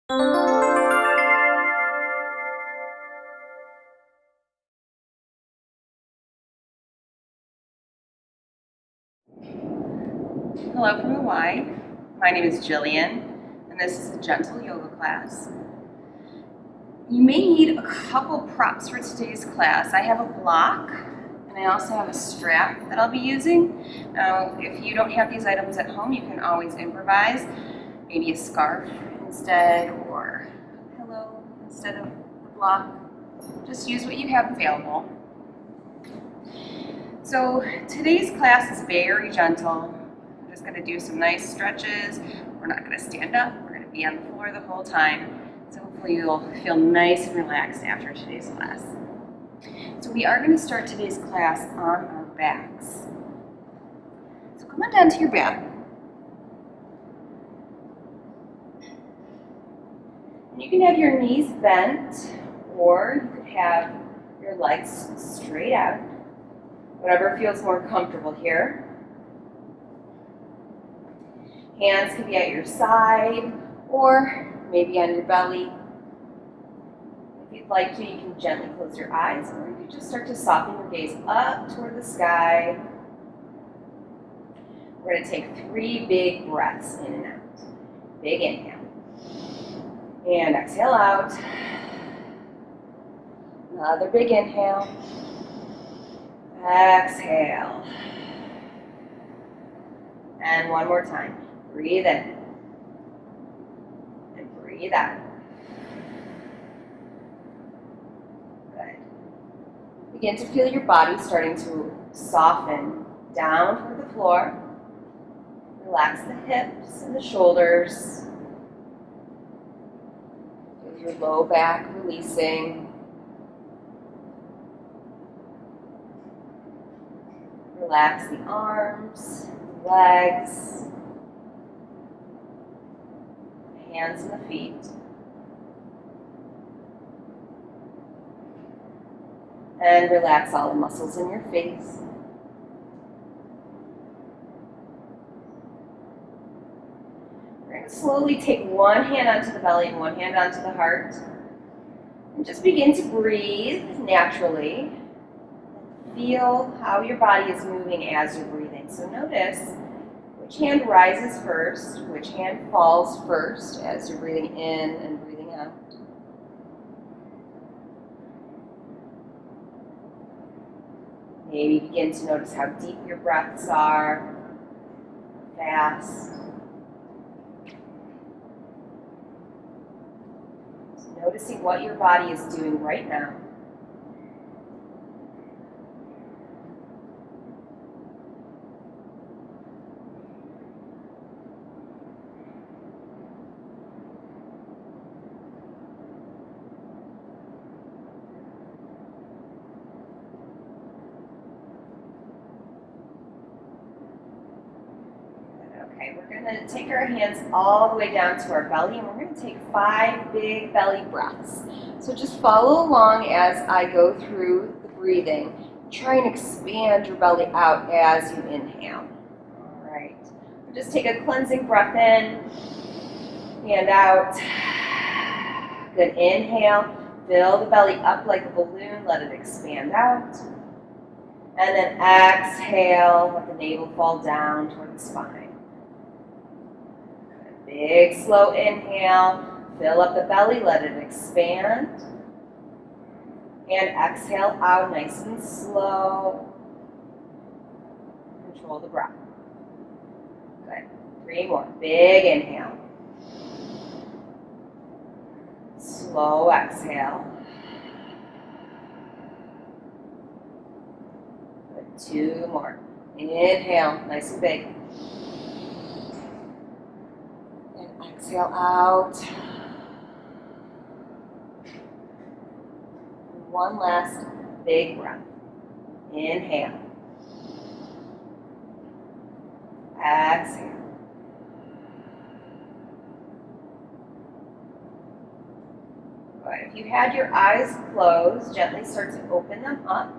Hello from Hawaii. My name is Jillian, and this is a gentle yoga class. You may need a couple props for today's class. I have a block, and I also have a strap that I'll be using. Now, if you don't have these items at home, you can always improvise. Maybe a scarf instead, or a pillow instead of the block. Just use what you have available. So today's class is very gentle. I'm just going to do some nice stretches. We're not going to stand up. We're going to be on the floor the whole time. So hopefully you'll feel nice and relaxed after today's class. So we are going to start today's class on our backs. So come on down to your back. And you can have your knees bent, or you could have your legs straight out. Whatever feels more comfortable here. Hands can be at your side or maybe on your belly. If you'd like to, you can gently close your eyes, or you can just start to soften your gaze up toward the sky. We're going to take 3 big breaths in and out. Big inhale. And exhale out. Another big inhale. Exhale. And one more time. Breathe in. And breathe out. Good. Begin to feel your body starting to soften down toward the floor. Relax the hips and the shoulders. Feel your low back releasing. Relax the arms, the legs, the hands and the feet. And relax all the muscles in your face. We're going to slowly take one hand onto the belly and one hand onto the heart. And just begin to breathe naturally. Feel how your body is moving as you're breathing. So notice which hand rises first, which hand falls first as you're breathing in and breathing out. Maybe begin to notice how deep your breaths are, fast. So noticing what your body is doing right now. Okay, we're going to take our hands all the way down to our belly, and we're going to take 5 big belly breaths. So just follow along as I go through the breathing. Try and expand your belly out as you inhale. All right. Just take a cleansing breath in and out. Good. Inhale. Fill the belly up like a balloon. Let it expand out. And then exhale. Let the navel fall down toward the spine. Big, slow inhale. Fill up the belly, let it expand. And exhale out nice and slow. Control the breath. Good. 3 more. Big inhale. Slow exhale. Good. 2 more. Inhale, nice and big. Exhale out. One last big breath. Inhale. Exhale. Good. If you had your eyes closed, gently start to open them up.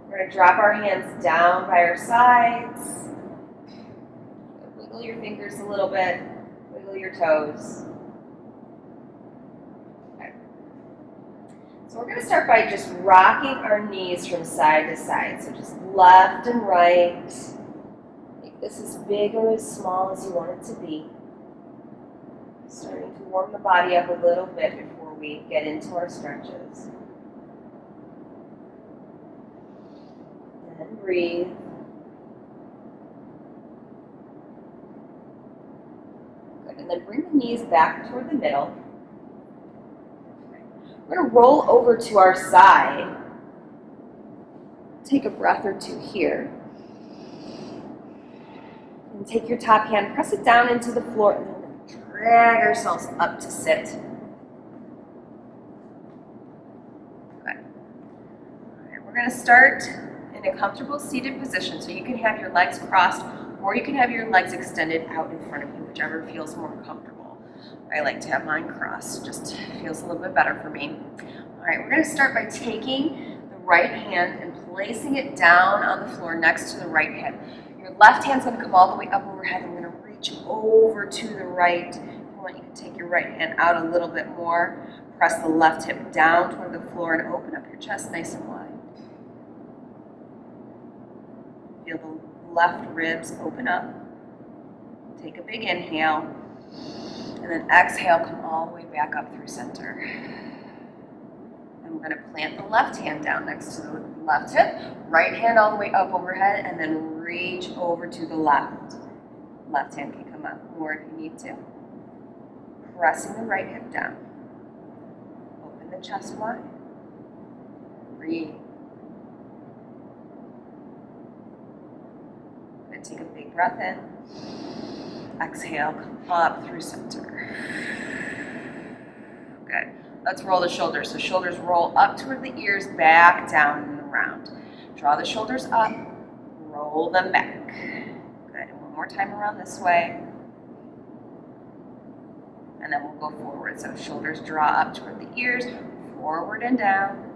We're going to drop our hands down by our sides. Wiggle your fingers a little bit. Wiggle your toes. So we're going to start by just rocking our knees from side to side. So just left and right. Make this as big or as small as you want it to be. Starting to warm the body up a little bit before we get into our stretches. And breathe. Good. And then bring the knees back toward the middle. We're going to roll over to our side. Take a breath or two here. And take your top hand, press it down into the floor, and then we're going to drag ourselves up to sit. Good. All right, we're going to start in a comfortable seated position. So you can have your legs crossed, or you can have your legs extended out in front of you, whichever feels more comfortable. I like to have mine crossed, just feels a little bit better for me. All right, we're going to start by taking the right hand and placing it down on the floor next to the right hip. Your left hand's going to come all the way up overhead. I'm going to reach over to the right. I want you to take your right hand out a little bit more. Press the left hip down toward the floor and open up your chest nice and wide. Feel the left ribs open up. Take a big inhale. And then exhale, come all the way back up through center. And we're going to plant the left hand down next to the left hip. Right hand all the way up overhead, and then reach over to the left. Left hand can come up more if you need to. Pressing the right hip down. Open the chest wide. Breathe. Good. Take a big breath in. Exhale, come up through center. Good. Let's roll the shoulders. So shoulders roll up toward the ears, back down and around. Draw the shoulders up, roll them back. Good. And one more time around this way. And then we'll go forward. So shoulders draw up toward the ears, forward and down.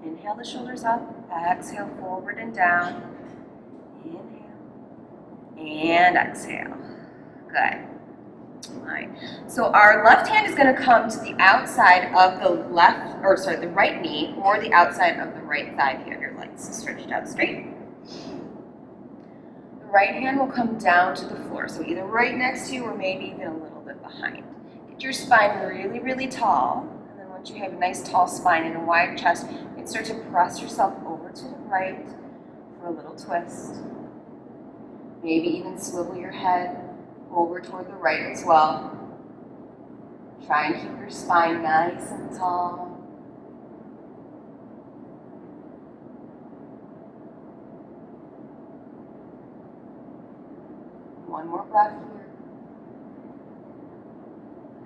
Inhale the shoulders up, exhale forward and down. Inhale and exhale. Good. All right. So our left hand is going to come to the outside of the the right knee, or the outside of the right thigh if you have your legs stretched out straight. The right hand will come down to the floor, so either right next to you or maybe even a little bit behind. Get your spine really, really tall, and then once you have a nice tall spine and a wide chest, you can start to press yourself over to the right for a little twist. Maybe even swivel your head over toward the right as well. Try and keep your spine nice and tall. One more breath here.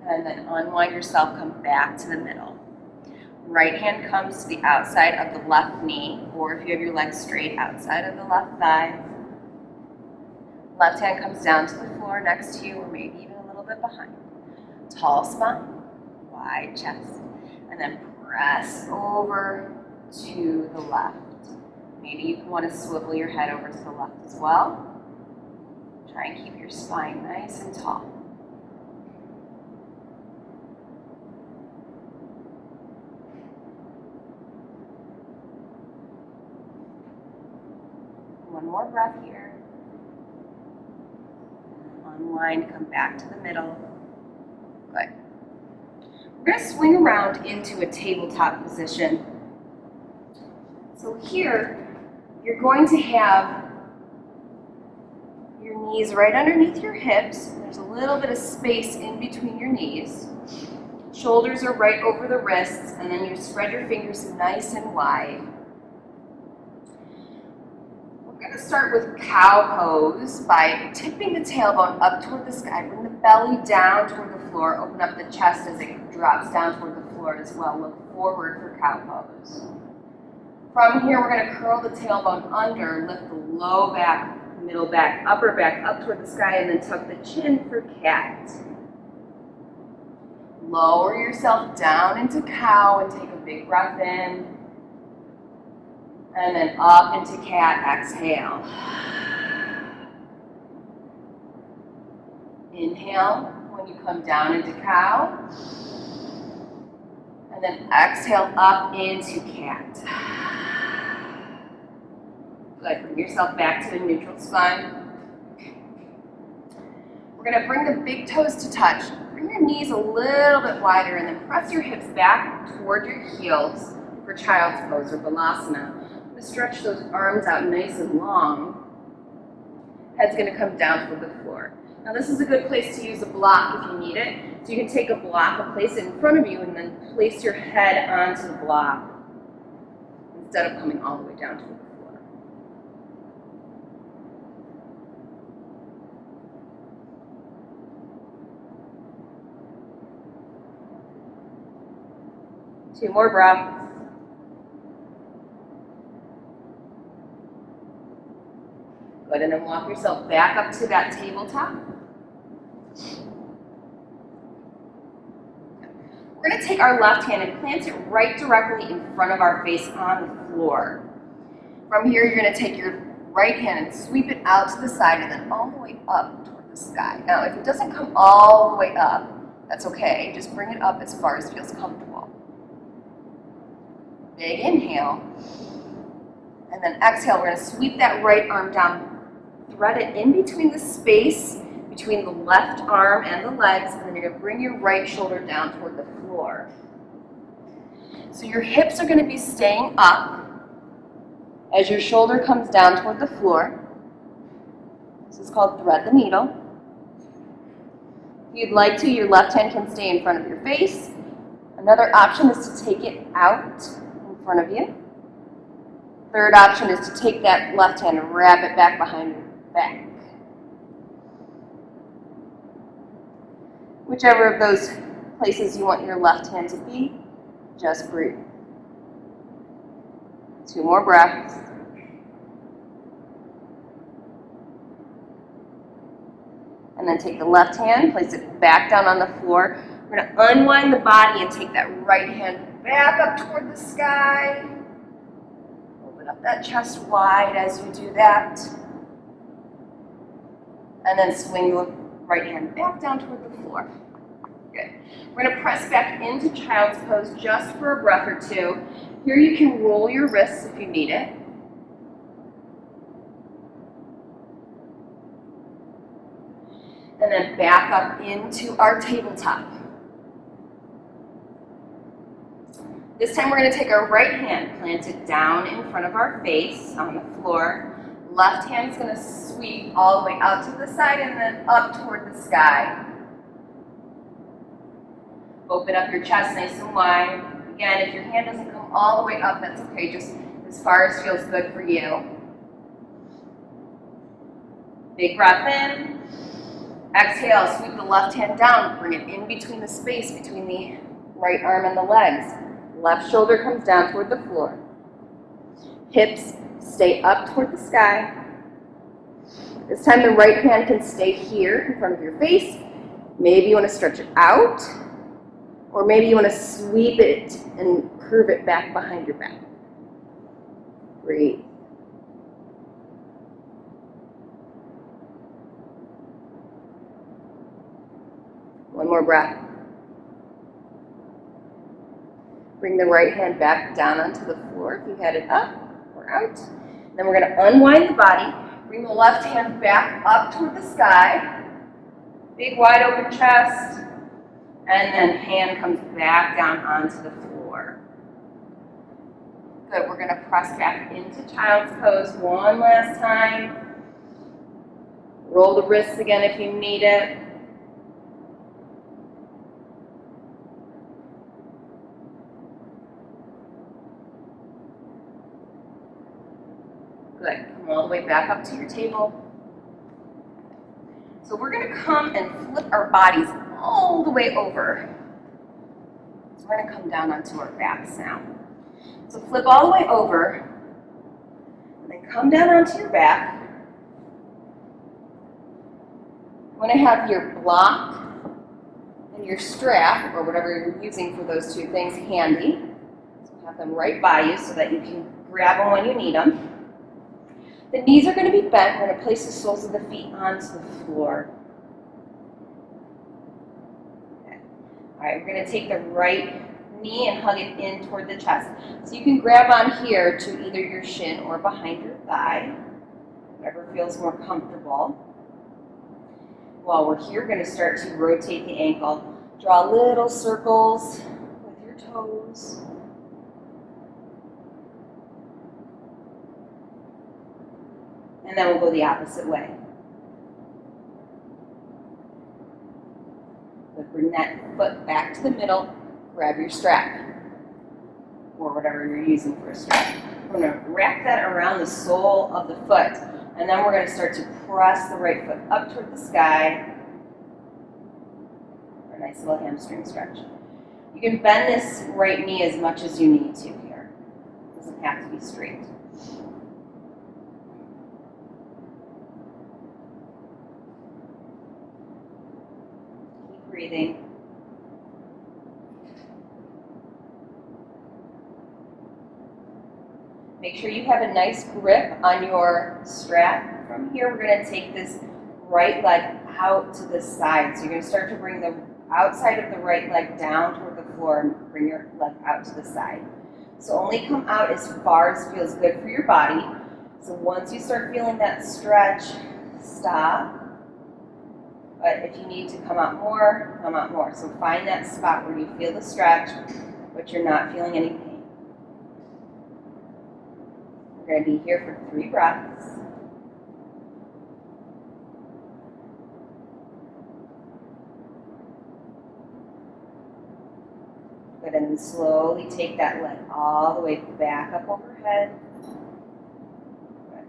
And then unwind yourself, come back to the middle. Right hand comes to the outside of the left knee, or if you have your legs straight, outside of the left thigh. Left hand comes down to the floor next to you, or maybe even a little bit behind. Tall spine, wide chest, and then press over to the left. Maybe you want to swivel your head over to the left as well. Try and keep your spine nice and tall. One more breath here. Unwind, come back to the middle. Good. We're going to swing around into a tabletop position. So here, you're going to have your knees right underneath your hips. There's a little bit of space in between your knees. Shoulders are right over the wrists, and then you spread your fingers nice and wide. We're going to start with cow pose by tipping the tailbone up toward the sky. Bring the belly down toward the floor. Open up the chest as it drops down toward the floor as well. Look forward for cow pose. From here, we're going to curl the tailbone under, lift the low back, middle back, upper back up toward the sky, and then tuck the chin for cat. Lower yourself down into cow and take a big breath in. And then up into cat, exhale. Inhale when you come down into cow. And then exhale up into cat. Good, bring yourself back to a neutral spine. We're gonna bring the big toes to touch. Bring your knees a little bit wider and then press your hips back toward your heels for child's pose or balasana. I'm gonna stretch those arms out nice and long. Head's gonna come down toward the floor. Now this is a good place to use a block if you need it. So you can take a block and place it in front of you and then place your head onto the block instead of coming all the way down to the floor. Two more breaths. Good, and then walk yourself back up to that tabletop. We're going to take our left hand and plant it right directly in front of our face on the floor. From here, you're going to take your right hand and sweep it out to the side and then all the way up toward the sky. Now, if it doesn't come all the way up, that's okay. Just bring it up as far as feels comfortable. Big inhale. And then exhale, we're going to sweep that right arm down, thread it in between the space between the left arm and the legs, and then you're going to bring your right shoulder down toward the floor. So your hips are going to be staying up as your shoulder comes down toward the floor. This is called thread the needle. If you'd like to, your left hand can stay in front of your face. Another option is to take it out in front of you. Third option is to take that left hand and wrap it back behind your back. Whichever of those places you want your left hand to be, just breathe. Two more breaths. And then take the left hand, place it back down on the floor. We're going to unwind the body and take that right hand back up toward the sky. Open up that chest wide as you do that. And then swing the right hand back down toward the floor. Good. We're going to press back into child's pose just for a breath or two. Here you can roll your wrists if you need it. And then back up into our tabletop. This time we're going to take our right hand, plant it down in front of our face on the floor. Left hand's going to sweep all the way out to the side and then up toward the sky. Open up your chest nice and wide. Again, if your hand doesn't come all the way up, that's okay, just as far as feels good for you. Big breath in. Exhale, sweep the left hand down, bring it in between the space between the right arm and the legs. Left shoulder comes down toward the floor. Hips stay up toward the sky. This time the right hand can stay here in front of your face. Maybe you want to stretch it out, or maybe you want to sweep it and curve it back behind your back. Breathe. One more breath. Bring the right hand back down onto the floor if you had it up or out. Then we're going to unwind the body. Bring the left hand back up toward the sky. Big wide open chest. And then hand comes back down onto the floor. Good. We're going to press back into child's pose one last time. Roll the wrists again if you need it. Good. Come all the way back up to your table. So we're going to come and flip our bodies all the way over. So we're going to come down onto our backs now. So flip all the way over, and then come down onto your back. You want to have your block and your strap, or whatever you're using for those two things, handy. So have them right by you so that you can grab them when you need them. The knees are going to be bent. We're going to place the soles of the feet onto the floor. Okay. All right, we're going to take the right knee and hug it in toward the chest. So you can grab on here to either your shin or behind your thigh, whatever feels more comfortable. While we're here, we're going to start to rotate the ankle. Draw little circles with your toes. And then we'll go the opposite way. But bring that foot back to the middle, grab your strap, or whatever you're using for a strap. We're going to wrap that around the sole of the foot, and then we're going to start to press the right foot up toward the sky for a nice little hamstring stretch. You can bend this right knee as much as you need to here. It doesn't have to be straight. Breathing. Make sure you have a nice grip on your strap. From here, we're going to take this right leg out to the side. So you're going to start to bring the outside of the right leg down toward the floor and bring your leg out to the side. So only come out as far as feels good for your body. So once you start feeling that stretch, stop. But if you need to come out more, come out more. So find that spot where you feel the stretch, but you're not feeling any pain. We're going to be here for 3 breaths. Good, and then slowly take that leg all the way back up overhead. Good.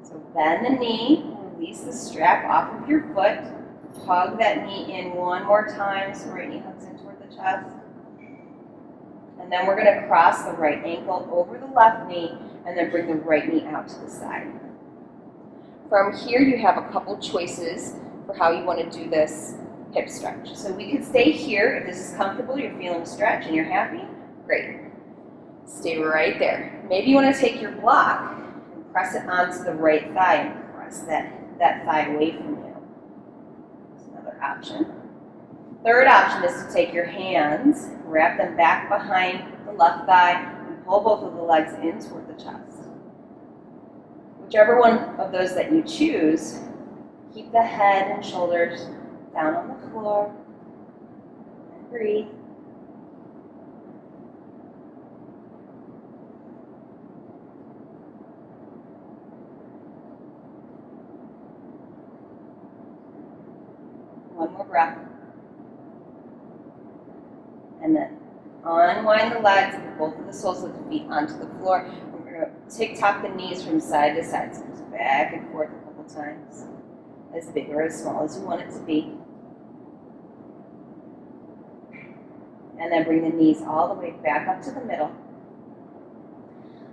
So bend the knee, release the strap off of your foot. Hug that knee in one more time, so right knee hugs in toward the chest. And then we're going to cross the right ankle over the left knee, and then bring the right knee out to the side. From here, you have a couple choices for how you want to do this hip stretch. So we could stay here. If this is comfortable, you're feeling a stretch and you're happy, great. Stay right there. Maybe you want to take your block and press it onto the right thigh and press that thigh away from you. Option. Third option is to take your hands, wrap them back behind the left thigh, and pull both of the legs in toward the chest. Whichever one of those that you choose, keep the head and shoulders down on the floor, and breathe. One more breath. And then unwind the legs and both of the soles of the feet onto the floor. We're going to tick-tock the knees from side to side. So just back and forth a couple times. As big or as small as you want it to be. And then bring the knees all the way back up to the middle.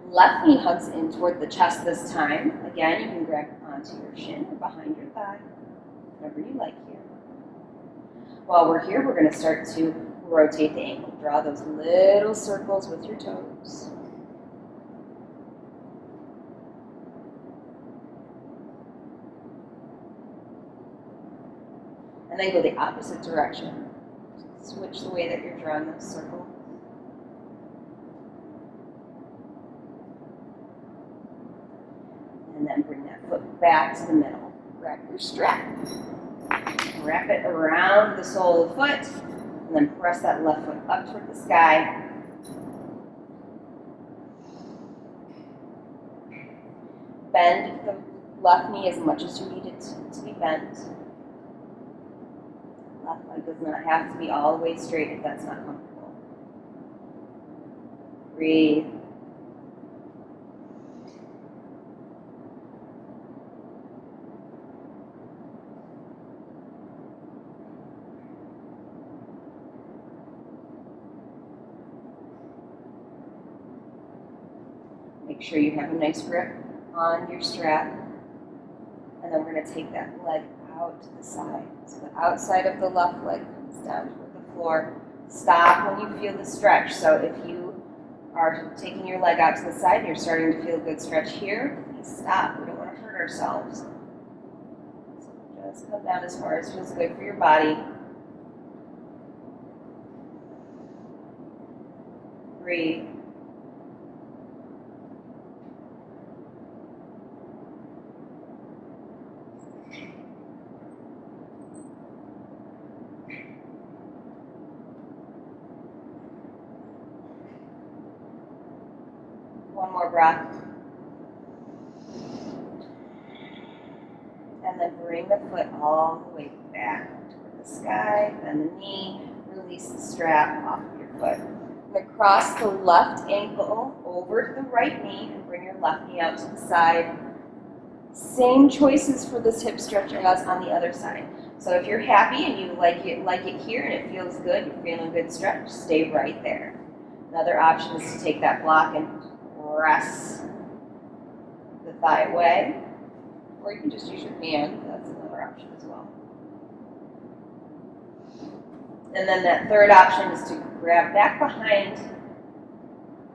Left knee hugs in toward the chest this time. Again, you can grab onto your shin or behind your thigh. Whatever you like here. While we're here, we're going to start to rotate the ankle. Draw those little circles with your toes. And then go the opposite direction. Switch the way that you're drawing those circles. And then bring that foot back to the middle. Grab your strap. Wrap it around the sole of the foot, and then press that left foot up toward the sky. Bend the left knee as much as you need it to be bent. Left leg does not have to be all the way straight if that's not comfortable. Breathe. Make sure you have a nice grip on your strap. And then we're going to take that leg out to the side. So the outside of the left leg comes down toward the floor. Stop when you feel the stretch. So if you are taking your leg out to the side and you're starting to feel a good stretch here, please stop. We don't want to hurt ourselves. So just come down as far as feels good for your body. breathe. One more breath. And then bring the foot all the way back toward the sky, bend the knee, release the strap off of your foot. I'm going to cross the left ankle over to the right knee and bring your left knee out to the side. Same choices for this hip stretch as on the other side. So if you're happy and you like it here and it feels good, you're feeling a good stretch, stay right there. Another option is to take that block and press the thigh away. Or you can just use your hand. That's another option as well. And then that third option is to grab back behind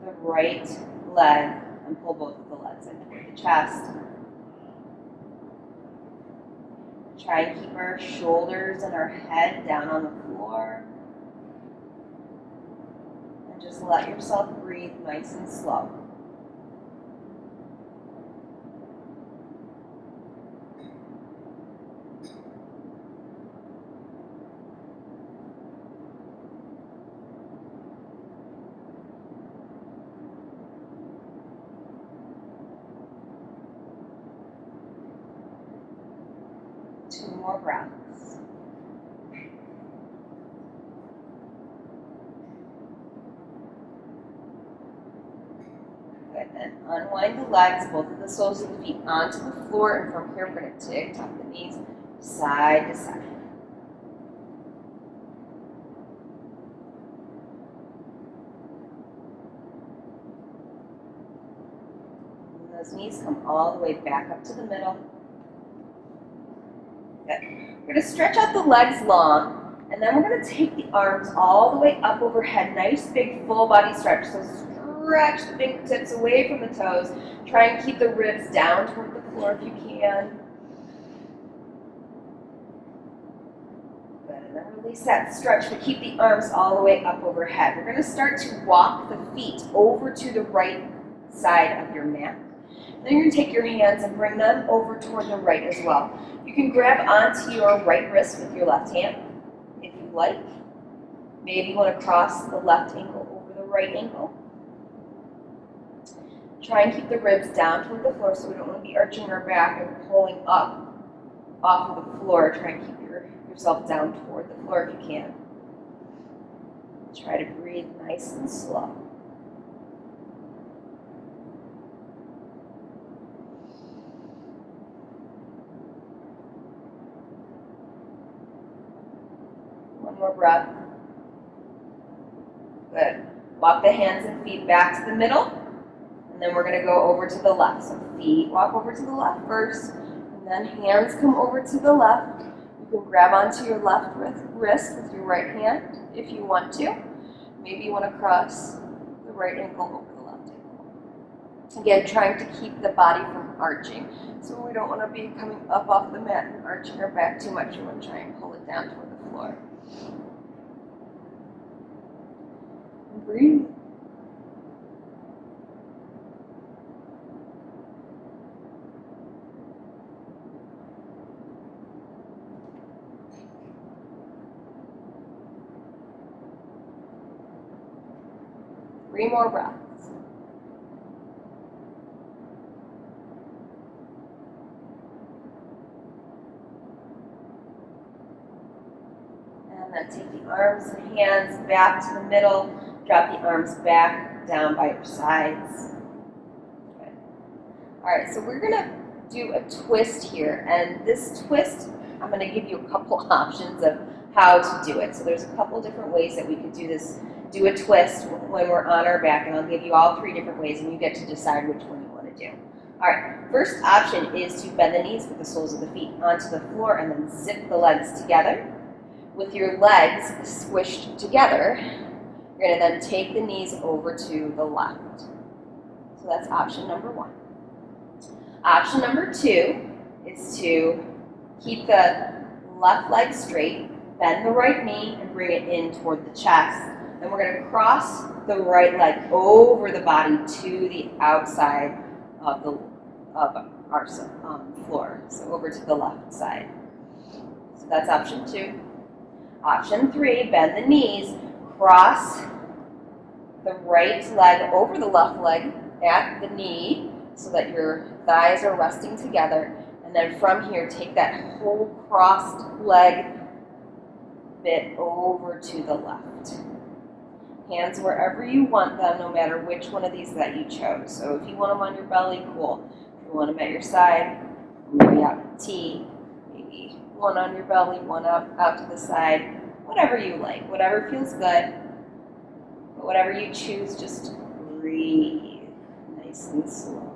the right leg and pull both of the legs in toward the chest. Try and keep our shoulders and our head down on the floor. And just let yourself breathe nice and slow. Two more breaths. Good, then unwind the legs, both of the soles of the feet onto the floor, and from here we're going to tick-tock the knees side to side. And those knees come all the way back up to the middle. Good. We're going to stretch out the legs long, and then we're going to take the arms all the way up overhead. Nice big full body stretch. So stretch the fingertips away from the toes. Try and keep the ribs down toward the floor if you can. Good. And then release that stretch, but keep the arms all the way up overhead. We're going to start to walk the feet over to the right side of your mat. Then you're going to take your hands and bring them over toward the right as well. You can grab onto your right wrist with your left hand, if you like. Maybe you want to cross the left ankle over the right ankle. Try and keep the ribs down toward the floor, so we don't want to be arching our back and pulling up off of the floor. Try and keep yourself down toward the floor if you can. Try to breathe nice and slow. One more breath. Good. Walk the hands and feet back to the middle, and then we're going to go over to the left. So feet walk over to the left first, and then hands come over to the left. You can grab onto your left wrist with your right hand if you want to. Maybe you want to cross the right ankle over the left ankle. Again, trying to keep the body from arching. So we don't want to be coming up off the mat and arching our back too much. We want to try and pull it down toward the floor. Breathe. Three more breaths. And then take the arms and hands back to the middle. Drop the arms back down by your sides. Good. All right, so we're gonna do a twist here, and this twist, I'm gonna give you a couple options of how to do it. So there's a couple different ways that we could do this, do a twist when we're on our back, and I'll give you all three different ways, and you get to decide which one you wanna do. All right, first option is to bend the knees with the soles of the feet onto the floor and then zip the legs together. With your legs squished together, you're going to then take the knees over to the left. So that's option number one. Option number two is to keep the left leg straight, bend the right knee, and bring it in toward the chest. Then we're going to cross the right leg over the body to the outside of our floor, so over to the left side. So that's option 2. Option 3, bend the knees, cross the right leg over the left leg at the knee so that your thighs are resting together. And then from here, take that whole crossed leg bit over to the left. Hands wherever you want them, no matter which one of these that you chose. So if you want them on your belly, cool. If you want them at your side, maybe out to T, maybe one on your belly, one out to the side, whatever you like, whatever feels good. But whatever you choose, just breathe nice and slow.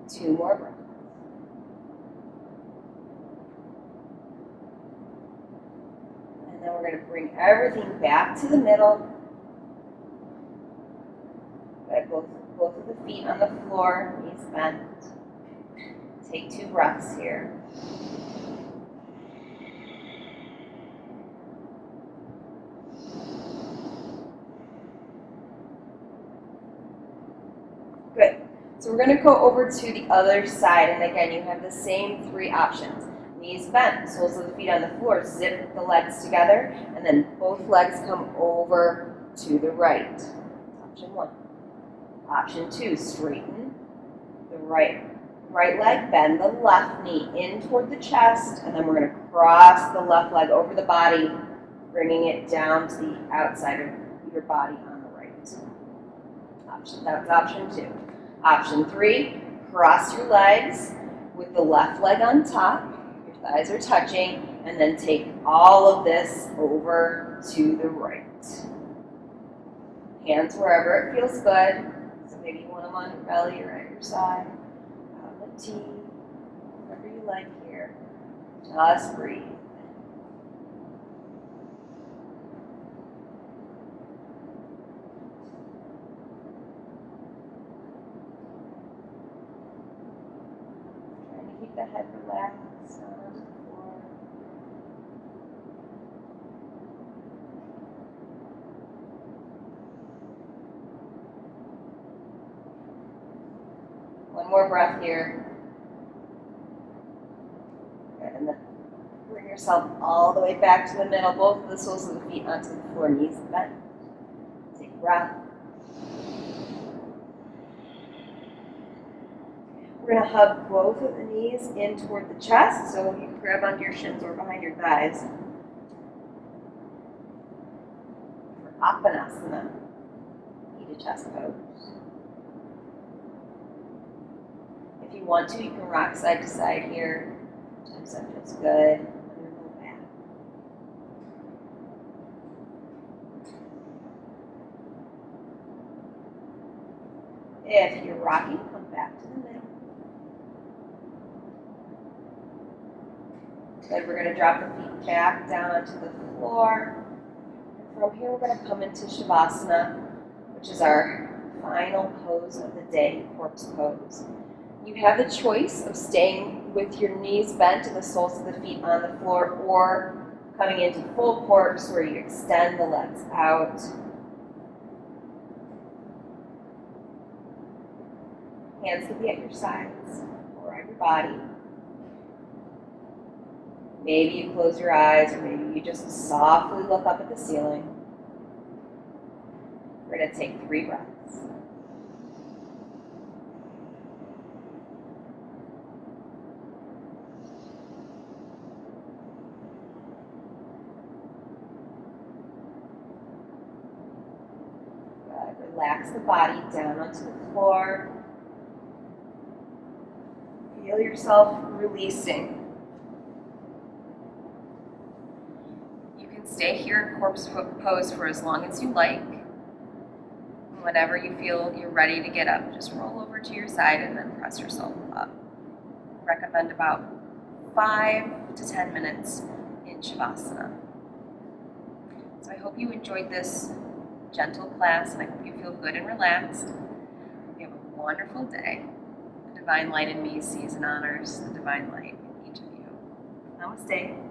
Two more breaths. And then we're going to bring everything back to the middle. Got both of the feet on the floor, knees bent. Take 2 breaths here. Good. So we're going to go over to the other side, and again, you have the same 3 options. Knees bent, soles of the feet on the floor, zip the legs together, and then both legs come over to the right. Option 1. Option 2, straighten the right leg, bend the left knee in toward the chest, and then we're going to cross the left leg over the body, bringing it down to the outside of your body on the right. That was option 2. Option 3, cross your legs with the left leg on top, your thighs are touching, and then take all of this over to the right. Hands wherever it feels good. So maybe you want them on your belly or at your side. Out the T, whatever you like here. Just breathe. Keep the head relaxed on the floor. One more breath here. Good. And then bring yourself all the way back to the middle, both of the soles of the feet onto the floor, knees bent. Take a breath. We're going to hug both of the knees in toward the chest, so you can grab onto your shins or behind your thighs. For Apanasana, knee to chest pose. If you want to, you can rock side to side here. Sometimes that feels good on your low back. If you're rocking, come back to the middle. Good, we're going to drop the feet back down onto the floor. And from here, we're going to come into Shavasana, which is our final pose of the day, corpse pose. You have the choice of staying with your knees bent and the soles of the feet on the floor, or coming into full corpse where you extend the legs out. Hands can be at your sides or at your body. Maybe you close your eyes, or maybe you just softly look up at the ceiling. We're going to take 3 breaths. Good. Relax the body down onto the floor. Feel yourself releasing. Stay here in corpse pose for as long as you like. Whenever you feel you're ready to get up, just roll over to your side and then press yourself up. recommend about 5 to 10 minutes in Shavasana. So I hope you enjoyed this gentle class, and I hope you feel good and relaxed. You have a wonderful day. The Divine Light in me sees and honors the Divine Light in each of you. Namaste.